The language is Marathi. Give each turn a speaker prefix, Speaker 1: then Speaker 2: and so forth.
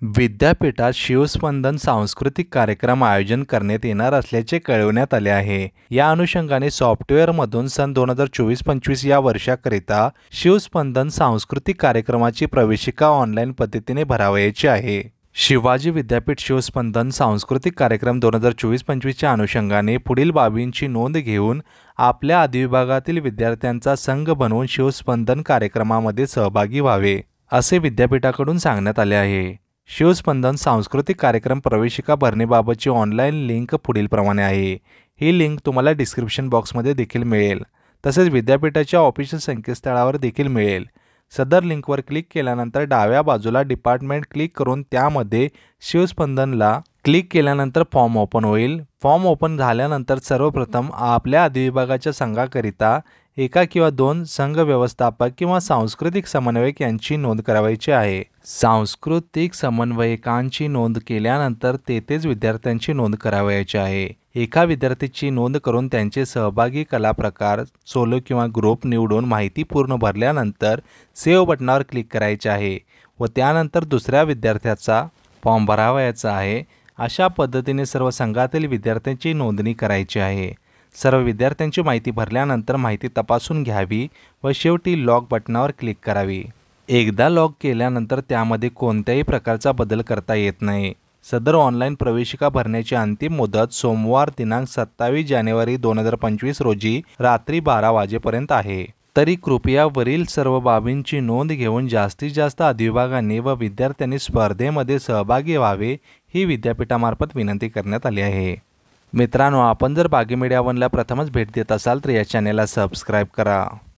Speaker 1: विद्यापीठात शिवस्पंदन सांस्कृतिक कार्यक्रम आयोजन करण्यात येणार असल्याचे कळवण्यात आले आहे। या अनुषंगाने सॉफ्टवेअरमधून सन 2024-25 या वर्षाकरिता शिवस्पंदन सांस्कृतिक कार्यक्रमाची प्रवेशिका ऑनलाईन पद्धतीने भरावयाची आहे। शिवाजी विद्यापीठ शिवस्पंदन सांस्कृतिक कार्यक्रम 2024-25च्या अनुषंगाने पुढील बाबींची नोंद घेऊन आपल्या अधिविभागातील विद्यार्थ्यांचा संघ बनवून शिवस्पंदन कार्यक्रमामध्ये सहभागी व्हावे, असे विद्यापीठाकडून सांगण्यात आले आहे। शिवस्पंदन सांस्कृतिक कार्यक्रम प्रवेशिका भरण्याबाबतची ऑनलाईन लिंक पुढीलप्रमाणे आहे। ही लिंक तुम्हाला डिस्क्रिप्शन बॉक्समध्ये देखील मिळेल, तसेच विद्यापीठाच्या ऑफिशियल संकेतस्थळावर देखील मिळेल। सदर लिंकवर क्लिक केल्यानंतर डाव्या बाजूला डिपार्टमेंट क्लिक करून त्यामध्ये शिवस्पंदनला क्लिक केल्यानंतर फॉर्म ओपन होईल। फॉर्म ओपन झाल्यानंतर सर्वप्रथम आपल्या अधिविभागाच्या संघाकरिता एका किंवा दोन संघ व्यवस्थापक किंवा सांस्कृतिक समन्वयक यांची नोंद करावयाची आहे। सांस्कृतिक समन्वयकांची नोंद केल्यानंतर तेथेच विद्यार्थ्यांची नोंद करावयाची आहे। एका विद्यार्थ्याची नोंद करून त्यांचे सहभागी कला प्रकार सोलो किंवा ग्रुप निवडून माहिती पूर्ण भरल्यानंतर सेव्ह बटनावर क्लिक करायचे आहे व त्यानंतर दुसऱ्या विद्यार्थ्याचा फॉर्म भरावयाचा आहे। अशा पद्धतीने सर्व संघातील विद्यार्थ्यांची नोंदणी करायची आहे। सर्व विद्यार्थ्यांची माहिती भरल्यानंतर माहिती तपासून घ्यावी व शेवटी लॉग बटनावर क्लिक करावी। एकदा लॉग केल्यानंतर त्यामध्ये कोणत्याही प्रकारचा बदल करता येत नाही। सदर ऑनलाईन प्रवेशिका भरण्याची अंतिम मुदत सोमवार दिनांक 27 जानेवारी 2025 रोजी रात्री 12 वाजेपर्यंत आहे। तरी कृपया वरील सर्व बाबींची नोंद घेऊन जास्तीत जास्त अधिविभागांनी व विद्यार्थ्यांनी स्पर्धेमध्ये सहभागी व्हावे, ही विद्यापीठामार्फत विनंती करण्यात आली आहे। मित्रांनो, आपण जर बागी मीडिया वनला प्रथमच भेट देत असाल तर या चॅनेलला सबस्क्राईब करा।